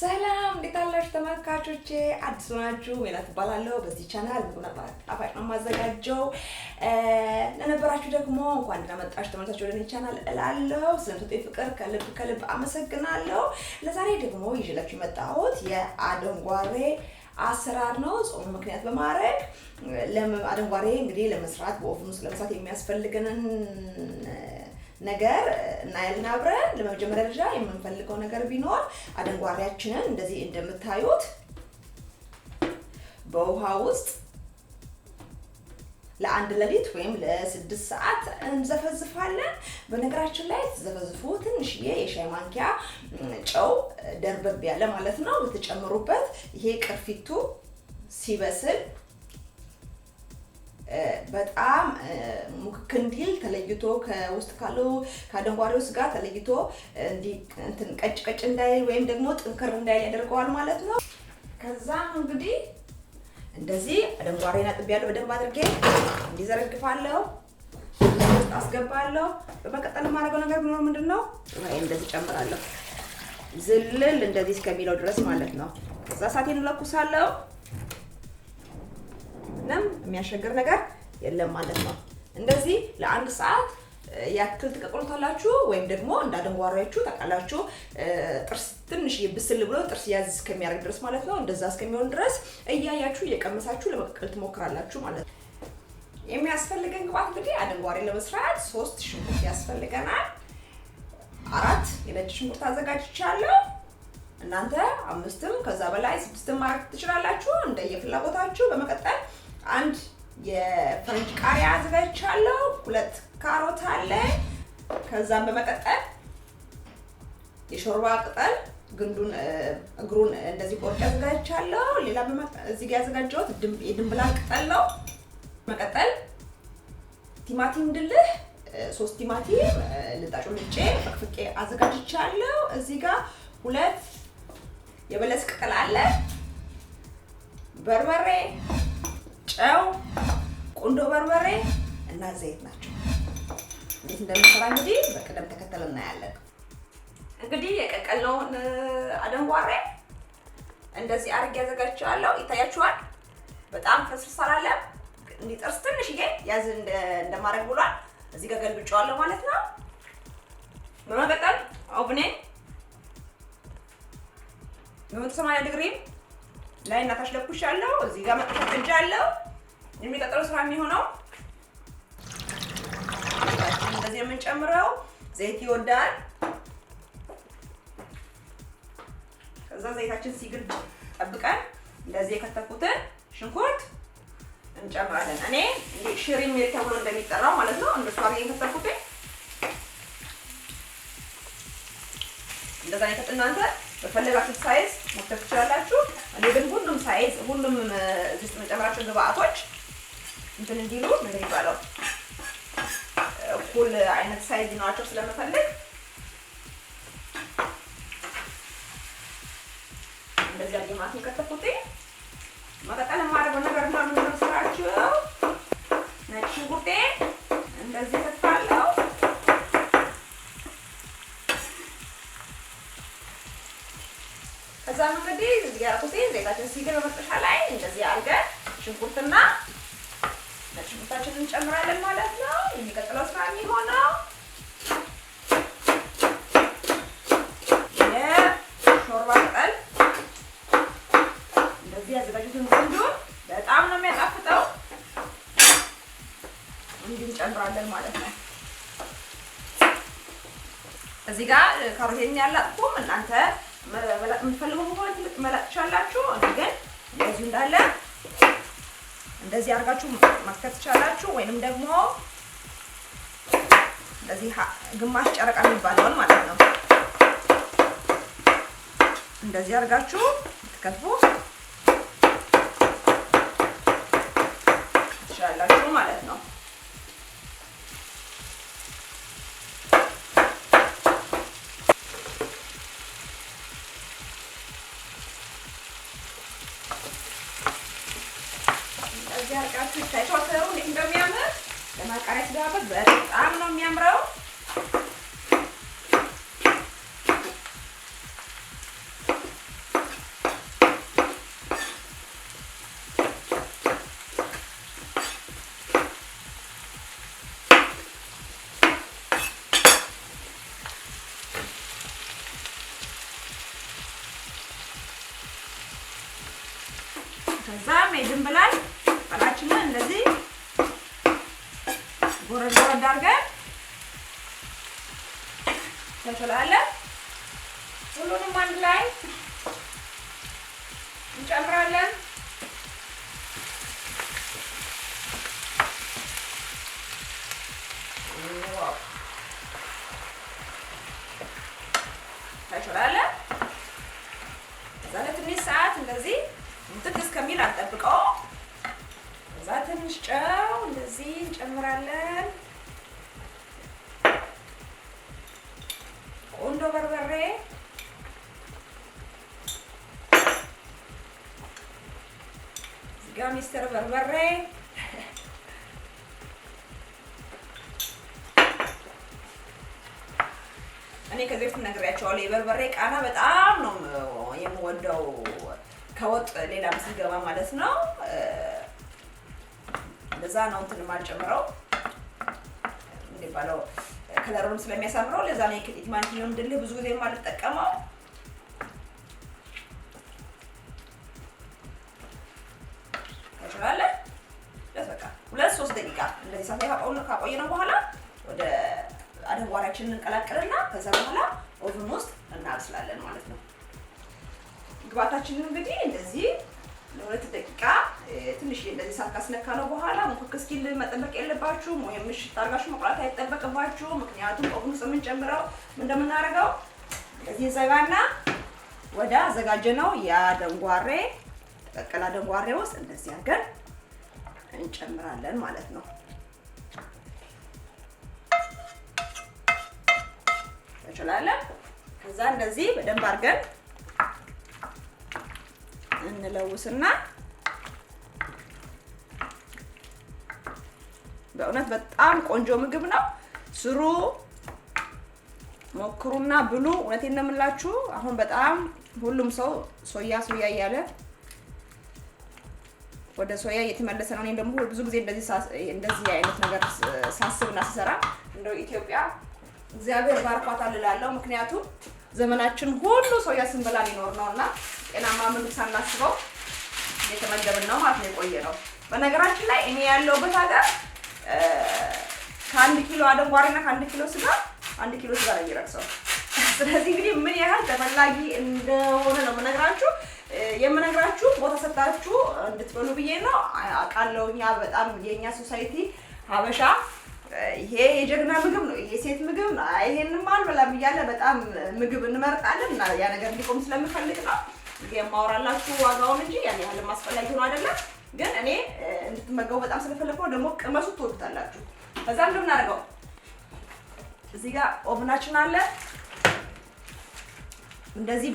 ሰላም እንዴት አላችሁ ተመልካቾቼ? አዲስ ናችሁ ሜላት እባላለሁ። በዚህ ቻናል ምግብና ጣፋጭ ነው የማዘጋጀው። ለነበራችሁ ደግሞ እንኳን ደህና መጣችሁ ተመልካቾች ወደ እኔ ቻናል እላለሁ። ስለምትወዱኝ ፍቅር ከልብ አመሰግናለሁ። ለዛሬ ደግሞ ይዤላችሁ የመጣሁት የአደንጔሬ አሰራር ነው። ጾም ምክንያት በማድረግ አደንጔሬ እንግዲህ ለመስራት በኦቭን ውስጥ ለመስራት የሚያስፈልገንን ነገር እናያለን አብረን። ለመጀመሪያ ደረጃ የምንፈልገው ነገር ቢኖር አደንጔሬያችንን እንደዚህ እንደምታዩት በውሃ ውስጥ ለአንድ ሌሊት ወይም ለ6 ሰዓት እንዘፈዝፋለን። በነገራችን ላይ ተዘፈዝፉ ትንሽዬ የሻይ ማንኪያ ጨው ደርበብ ያለ ማለት ነው ልትጨምሩበት። ይሄ ቅርፊቱ ሲበስል በጣም ሙክክ እንዲል ተለይቶ ከውስጥ ካለው ከአደንጔሬው ስጋ ተለይቶ እንትን ቀጭ እንዳይል ወይም ደግሞ ጥንክር እንዳይል ያደርገዋል ማለት ነው። ከዛ እንግዲህ እንደዚህ አደንጔሬን አጥቤያለሁ በደንብ አድርጌ እንዲዘረግፋለሁ አስገባለሁ። በመቀጠል የማደርገው ነገር ቢኖር ምንድነው ወይ እንደዚህ ጨምራለሁ ዝልል እንደዚህ እስከሚለው ድረስ ማለት ነው። ከዛ እሳቴን እለኩሳለሁ። ምንም የሚያስቸግር ነገር የለም ማለት ነው። እንደዚህ ለአንድ ሰዓት ያክል ትቀቅሉታላችሁ ወይም ደግሞ እንደ አደንጔሬዎቹ ታውቃላችሁ ጥርስ ትንሽ ይብስል ብሎ ጥርስ ያዝ እስከሚያደርግ ድረስ ማለት ነው። እንደዛ እስከሚሆን ድረስ እያያችሁ እየቀመሳችሁ ለመቀቀል ትሞክራላችሁ ማለት ነው። የሚያስፈልገን ግብአት እንግዲህ አደንጔሬ ለመስራት 3 ሽንኩርት ያስፈልገናል። 4 የነጭ ሽንኩርት አዘጋጅቻለሁ። እናንተ 5ም ከዛ በላይ 6ም ማድረግ ትችላላችሁ እንደየፍላጎታችሁ። በመቀጠል 1 የፈረንጅ ቃሪያ አዘጋጅቻለሁ። 2 ካሮት አለ። ከዛም በመቀጠል የሾርባ ቅጠል ግንዱን እግሩን እንደዚህ ቆርጬ አዘጋጅቻለሁ። ሌላ እዚህ ጋር ያዘጋጀሁት የድንብላል ቅጠል ነው። በመቀጠል ቲማቲም ድልህ 3 ቲማቲም ልጣጩን ልጬ ፈቅፍቄ አዘጋጅቻለሁ። እዚህ ጋር 2 የበለስ ቅጠል አለ። በርበሬ፣ ጨው፣ ቁንዶ በርበሬ እና ዘይት ናቸው። እንዴት እንደምንሰራ እንግዲህ በቅደም ተከተል እናያለን። እንግዲህ የቀቀልነውን አደንጔሬ እንደዚህ አድርጌ አዘጋጅቻለሁ። ይታያችኋል። በጣም ፍስፍስ አላለም። እንዲህ ጥርስ ትንሽዬ ያዝ እንደማድረግ ብሏል። እዚህ ጋር ገልብጬዋለሁ ማለት ነው። በመቀጠል ኦቭኔን 180 ዲግሪ ላይ እናታች ለኩሻለሁ። እዚህ ጋር መጥፋት እንጃለሁ። የሚቀጥለው ስራ የሚሆነው እንደዚህ የምንጨምረው ዘይት ይወዳል። ከዛ ዘይታችን ሲግል ጠብቀን እንደዚህ የከተፉትን ሽንኩርት እንጨምራለን። እኔ ሽሪ ሚሪ ተብሎ እንደሚጠራው ማለት ነው እንደሱ አድርጌ ከተፍኩት። እንደዛ አይነት እናንተ በፈለጋችሁት ሳይዝ መክተፍ ትችላላችሁ። እኔ ግን ሁሉም ሳይዝ ሁሉም እዚህ ውስጥ መጨመራቸው ግብአቶች እንትን እንዲሉ ምን ይባላል እኩል አይነት ሳይዝ ይኖራቸው ስለምፈልግ እንደዚህ አድርጌ ከተፍኩት። መቀጠል የማደርገው ነገር ነው ምንድን ነው ስራችሁ ነጭ ሽንኩርቴ እንደዚህ ከተፋለሁ። ከዛ እንግዲህ እዚህ ጋር ዘይታችን ሲገባ በመጥበሻ ላይ እንደዚህ አድርገን ሽንኩርትና ነጭ ሽንኩርታችንን እንጨምራለን ማለት ነው። የሚቀጥለው ስራ የሚሆነው የሾርባ ቅጠል እንደዚህ ያዘጋጁትን ግንዱን በጣም ነው የሚያጣፍጠው። እንዲህ እንጨምራለን ማለት ነው። እዚህ ጋር ካሮቴን ያላጥኩም እናንተ መላጥ የምትፈልጉ ከሆነ መላጥ ትችላላችሁ። ግን እንደዚህ እንዳለ እንደዚህ አድርጋችሁ ማስከት ትችላላችሁ። ወይንም ደግሞ እንደዚህ ግማሽ ጨረቃ የሚባለውን ማለት ነው እንደዚህ አድርጋችሁ ትከትፉ ትችላላችሁ ማለት ነው። ያርቃችሁ ታይቷቸው እንዴት እንደሚያምር ለማቃሪያ ሲገባበት በጣም ነው የሚያምረው። ከዛም የድንብላል ቅጠላችንን እንደዚህ ጎረድ ጎረድ አድርገን እንጨምራለን። ሁሉንም አንድ ላይ እንጨምራለን። ታሽራለን። ከዛ ለትንሽ ሰዓት እንደዚህ እንትን እስከሚል አንጠብቀው። ከዛ ትንሽ ጨው እንደዚህ እንጨምራለን። ቆንጆ በርበሬ እዚጋ ሚስተር በርበሬ እኔ ከዚህ በፊት ነግሬያቸዋለሁ። የበርበሬ ቃና በጣም ነው የምወደው ከወጥ ሌላ ሲገባ ማለት ነው። ለዛ ነው እንትን የማልጨምረው እንደባለው ከለሩም ስለሚያሳምረው ለዛ ነው የቲማቲም ድልህ ብዙ ጊዜ የማልጠቀመው። ታሽራለ ለበቃ 2-3 ደቂቃ እንደዚህ ሳይሆን ካቆየነው በኋላ ወደ አደንጓሬያችንን እንቀላቅልና ከዛ በኋላ ኦቨን ውስጥ እናብስላለን ማለት ነው። ግብአታችንን እንግዲህ እንደዚህ ለ2 ደቂቃ ትንሽ እንደዚህ ሳካስነካ ነው በኋላ ሙክክ እስኪል መጠበቅ የለባችሁም ወይም ምሽት አድርጋችሁ መቁላት አይጠበቅባችሁም። ምክንያቱም ኦቨን ውስጥ የምንጨምረው እንደምናደርገው እንደዚህ ዘጋና ወደ አዘጋጀነው የአደንጓሬ ተቀቀለ አደንጓሬ ውስጥ እንደዚህ አድርገን እንጨምራለን ማለት ነው። እንችላለን። ከዛ እንደዚህ በደንብ አድርገን እንለውስና በእውነት በጣም ቆንጆ ምግብ ነው። ስሩ፣ ሞክሩና ብሉ። እውነቴን ነው የምላችሁ። አሁን በጣም ሁሉም ሰው ሶያ እያለ ወደ ሶያ እየተመለሰ ነው። እኔም ደግሞ ብዙ ጊዜ እንደዚህ አይነት ነገር ሳስብና ስሰራ እንደው ኢትዮጵያ እግዚአብሔር ባርኳታል እላለሁ። ምክንያቱም ዘመናችን ሁሉ ሶያ ስንበላ ሊኖር ነውና ጤናማ ምግብ ሳናስበው እየተመገብን ነው ማለት ነው የቆየ ነው። በነገራችን ላይ እኔ ያለሁበት ሀገር ከ1 ኪሎ አደንጓሬና ከ1 ኪሎ ስጋ 1 ኪሎ ስጋ ነው የሚረክሰው። ስለዚህ እንግዲህ ምን ያህል ተፈላጊ እንደሆነ ነው የምነግራችሁ ቦታ ሰጣችሁ እንድትበሉ ብዬ ነው። አውቃለሁ እኛ በጣም የኛ ሶሳይቲ ሀበሻ ይሄ የጀግና ምግብ ነው፣ ይሄ ሴት ምግብ ነው፣ ይሄንን አልበላም እያለ በጣም ምግብ እንመርጣለን እና ያ ነገር እንዲቆም ስለምፈልግ ነው የማወራላችሁ ዋጋውን እንጂ ያን ያህል ማስፈላጊ ነው አይደለም። ግን እኔ እንድትመገቡ በጣም ስለፈለኩ ነው። ደግሞ ቅመሱ ትወዱታላችሁ። ከዛ እንደምናደርገው እዚህ ጋር ኦቭናችን አለ። እንደዚህ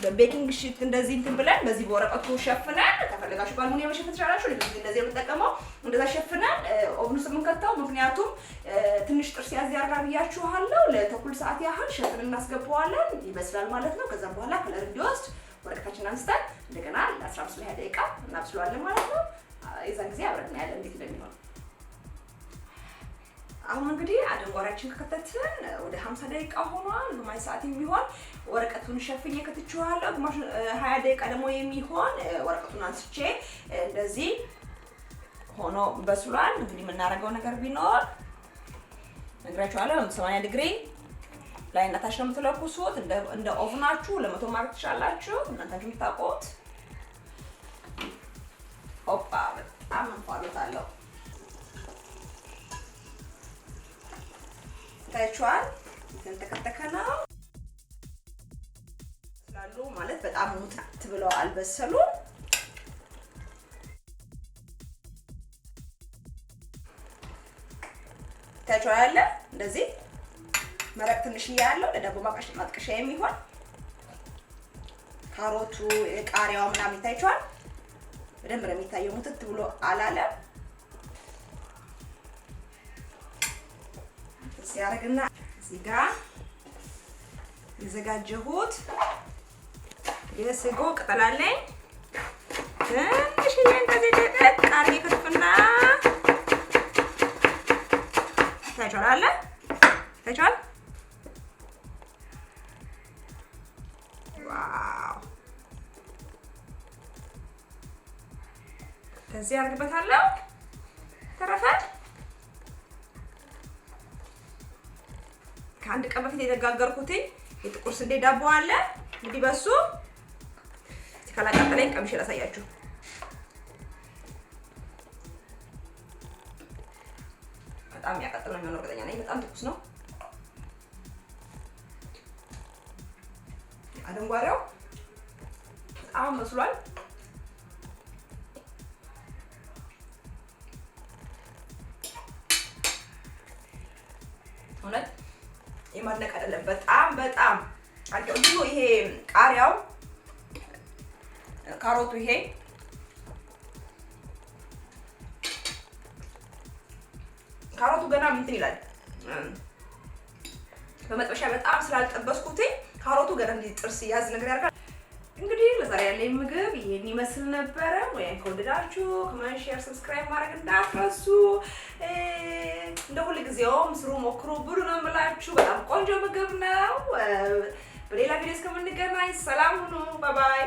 በቤኪንግ ሺት እንደዚህ እንትን ብለን በዚህ በወረቀቱ ሸፍነን ተፈልጋችሁ ባልሙኒየም መሸፈን ትችላላችሁ። እንደዚህ የምንጠቀመው እንደዛ ሸፍነን ኦቭን ውስጥ የምንከተው ምክንያቱም ትንሽ ጥርስ ያዝ ያርጋ ብያችኋለሁ። ለተኩል ሰዓት ያህል ሸፍነን እናስገባዋለን። ይበስላል ማለት ነው። ከዛ በኋላ ከለር እንዲወስድ ወረቀታችንን አንስተን እንደገና ለ15-20 ደቂቃ እናብስለዋለን ማለት ነው። የዛን ጊዜ አብረን እናያለን እንዴት እንደሚሆን። አሁን እንግዲህ አደንጓሬያችን ከከተትን ወደ 50 ደቂቃ ሆኗል። ግማሽ ሰዓት የሚሆን ወረቀቱን ሸፍኜ ከትቼዋለሁ። ግማሽ 20 ደቂቃ ደግሞ የሚሆን ወረቀቱን አንስቼ እንደዚህ ሆኖ በስሏል። እንግዲህ የምናደርገው ነገር ቢኖር ነግራችኋለሁ። 80 ዲግሪ ላይ እና ታች ነው የምትለኩሱት። እንደ ኦቭናችሁ ለመቶ ማድረግ ትችላላችሁ እናንተ የምታውቁት። ኦፓ በጣም እንፋሎታለሁ። ታይቷል። ተንተከተከ ነው ስላሉ ማለት በጣም ሙጥት ብለው አልበሰሉም። ታይቷል። እንደዚህ መረቅ ትንሽ ያለው ለዳቦ ማጥቀሻ የሚሆን ካሮቱ ቃሪያው ምናምን ይታይቷል። በደንብ ነው የሚታየው። ሙጥት ብሎ አላለም። ሲያረግና እዚህ ጋር የዘጋጀሁት የስጎ ቅጠል አለኝ። ትንሽ እንደዚህ ደቀቅ አርጌ ከትፍና ታይቷል። ታይቷል። ዋው ከዚህ አድርግበታለሁ። ተረፈ ከአንድ ቀን በፊት የተጋገርኩት የጥቁር ስንዴ ዳቦ አለ። እንግዲህ በሱ ካላቃጠለኝ ቀምሼ ላሳያችሁ። በጣም ያቃጥል ነው የሚሆነው፣ እርግጠኛ ነኝ። በጣም ትኩስ ነው። አደንጓሬው በጣም መስሏል። እውነት የማድነቅ አይደለም። በጣም አልቀምጡ። ይሄ ቃሪያው፣ ካሮቱ፣ ይሄ ካሮቱ ገና እንትን ይላል። በመጥበሻ በጣም ስላልጠበስኩት ካሮቱ ገና እንዲህ ጥርስ ያዝ ነገር ያደርጋል። እንግዲህ ለዛሬ ያለኝ ምግብ ይሄን ይመስል ነበረ። ወይም ከወደዳችሁ ኮሜንት፣ ሼር፣ ሰብስክራይብ ማድረግ እንዳትረሱ። እንደ ሁሉ ጊዜውም ስሩ፣ ሞክሩ፣ ብሉ ነው የምላችሁ። በጣም ቆንጆ ምግብ ነው። በሌላ ቪዲዮ እስከምንገናኝ ሰላም ሁኑ። ባይ ባይ።